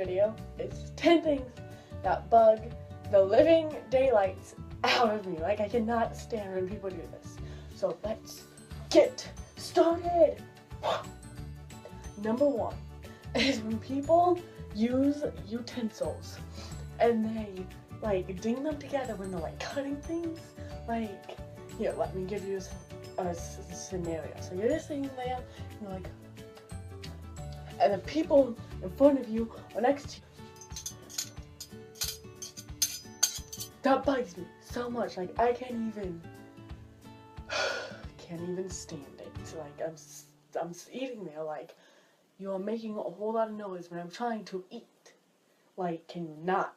video is 10 things that bug the living daylights out of me. Like, I cannot stand when people do this. So let's get started. Number one is when people use utensils and they like ding them together when they're like cutting things. Like, here, let me give you a scenario. So you're just sitting there, and you're like, and the people in front of you or next to you. That bugs me so much. Like, I can't even stand it. Like, I'm eating there. Like, you are making a whole lot of noise when I'm trying to eat. Like, can you not?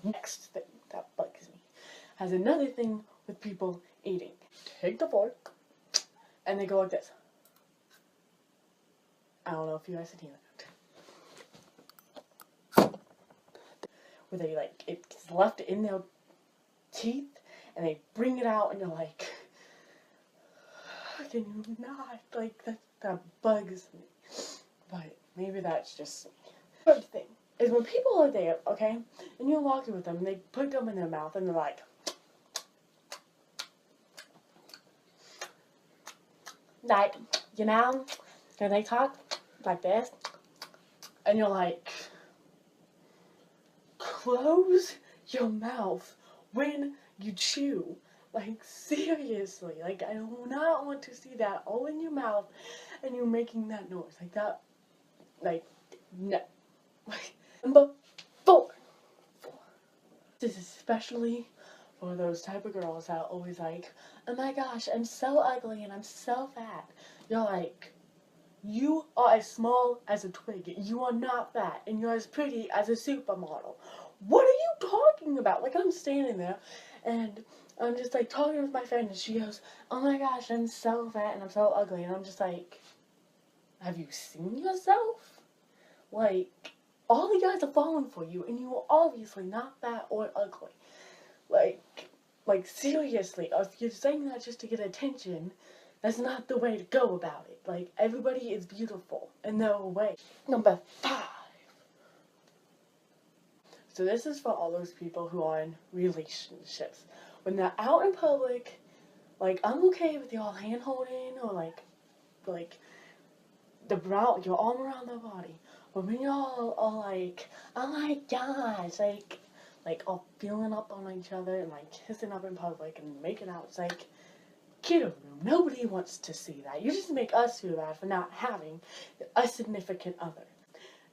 Next thing that bugs me has another thing with people eating. Take the fork and they go like this. I don't know if you guys can hear that. Where they like, it's left in their teeth and they bring it out and you're like, can you not? Like, that bugs me. But maybe that's just me. Third thing is when people are there, okay, and you're walking with them and they put them in their mouth and they're like, you know, and they talk like this, and you're like, close your mouth when you chew. Like, seriously, like, I do not want to see that all in your mouth and you making that noise. Like, that, like, no. Number four. This is especially for those type of girls that are always like, oh my gosh, I'm so ugly and I'm so fat. You're like, you are as small as a twig. You are not fat and you're as pretty as a supermodel. What are you talking about? Like, I'm standing there and I'm just like talking with my friend and she goes, oh my gosh, I'm so fat and I'm so ugly. And I'm just like, have you seen yourself? Like, all the guys are falling for you and you are obviously not fat or ugly. Like seriously, if you're saying that just to get attention, that's not the way to go about it. Like, everybody is beautiful in their way. Number 5. So this is for all those people who are in relationships. When they're out in public, like, I'm okay with y'all hand holding or like your arm around their body. But when y'all are like, oh my gosh, like all feeling up on each other and like kissing up in public and making out, it's like, get a room. Nobody wants to see that. You just make us feel bad for not having a significant other.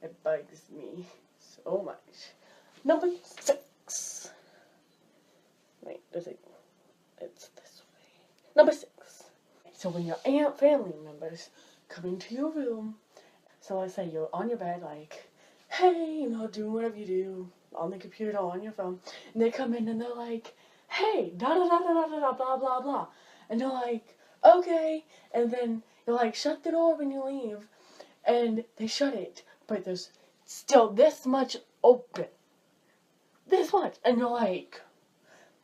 It bugs me so much. Number 6. Wait, it's this way. Number 6. So when your family members come into your room, so let's say you're on your bed, like, hey, you know, doing whatever you do on the computer or on your phone, and they come in and they're like, hey, da da da da da da blah blah blah, and you're like, okay, and then you're like, shut the door when you leave, and they shut it, but there's still this much open, this much, and you're like,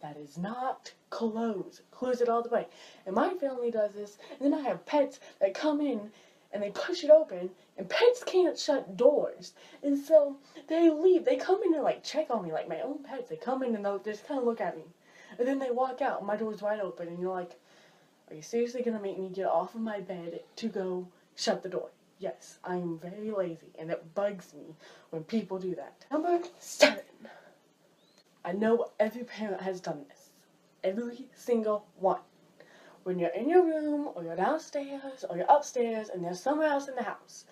that is not close it all the way. And my family does this, and then I have pets that come in and they push it open, and pets can't shut doors. And so they leave. They come in and like check on me, like my own pets. They come in and they'll just kind of look at me. And then they walk out, and my door's wide open, and you're like, are you seriously going to make me get off of my bed to go shut the door? Yes, I am very lazy, and it bugs me when people do that. Number 7. I know every parent has done this. Every single one. When you're in your room, or you're downstairs, or you're upstairs, and there's someone else in the house.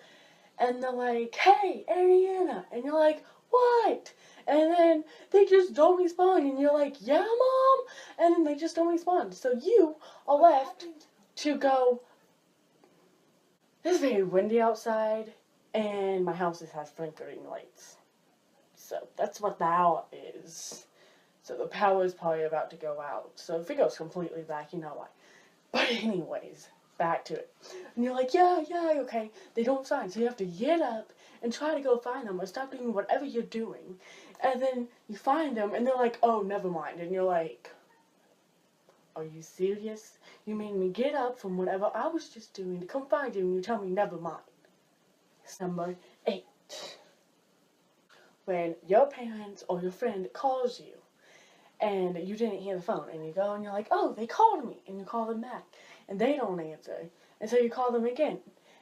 And they're like, hey, Ariana. And you're like, what? And then they just don't respond. And you're like, yeah, Mom? And then they just don't respond. So you are left to go, it's very windy outside, and my house has flickering lights. So that's what the hour is. So the power is probably about to go out. So if it goes completely back, you know why. But anyways, back to it. And you're like, yeah, okay. They don't sign. So you have to get up and try to go find them or stop doing whatever you're doing. And then you find them and they're like, oh, never mind. And you're like, are you serious? You made me get up from whatever I was just doing to come find you and you tell me never mind. Number 8. when your parents or your friend calls you and you didn't hear the phone, and you go and you're like, oh, they called me, and you call them back, and they don't answer, and so you call them again,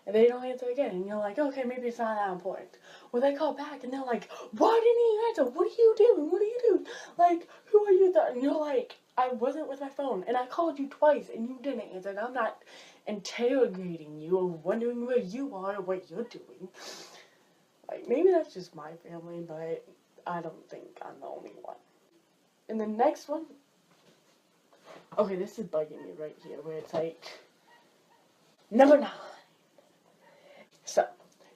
and they don't answer again, and you're like, okay, maybe it's not that important. Well, they call back, and they're like, why didn't you answer? What are you doing? What are you doing? Like, who are you? And you're like, I wasn't with my phone, and I called you twice, and you didn't answer, and I'm not interrogating you or wondering where you are or what you're doing. Like, maybe that's just my family, but I don't think I'm the only one. And the next one, okay, this is bugging me right here, where it's like, number 9. So,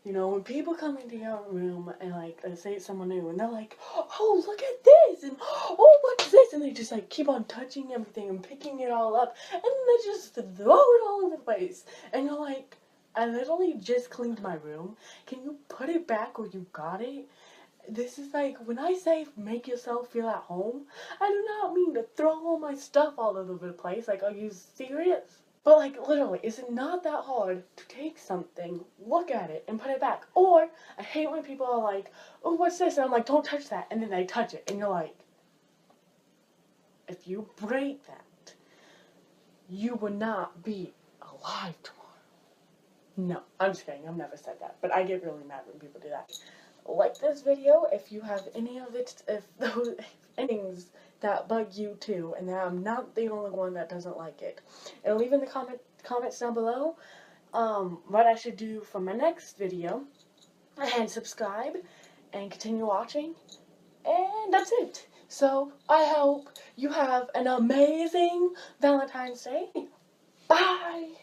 when people come into your room and, like, let's say it's someone new, and they're like, oh, look at this, and, oh, what's this, and they just, like, keep on touching everything and picking it all up, and they just throw it all over the place, and you're like, I literally just cleaned my room, can you put it back where you got it? This is like, when I say make yourself feel at home, I do not mean to throw all my stuff all over the place. Like, are you serious? But, like, literally, is it not that hard to take something, look at it, and put it back? Or, I hate when people are like, oh, what's this? And I'm like, don't touch that. And then they touch it. And you're like, if you break that, you will not be alive tomorrow. No, I'm just kidding. I've never said that. But I get really mad when people do that. Like this video if you have any of it, if those things that bug you too, and that I'm not the only one that doesn't like it. And leave in the comments down below what I should do for my next video, and subscribe and continue watching, and that's it. So I hope you have an amazing Valentine's Day. Bye!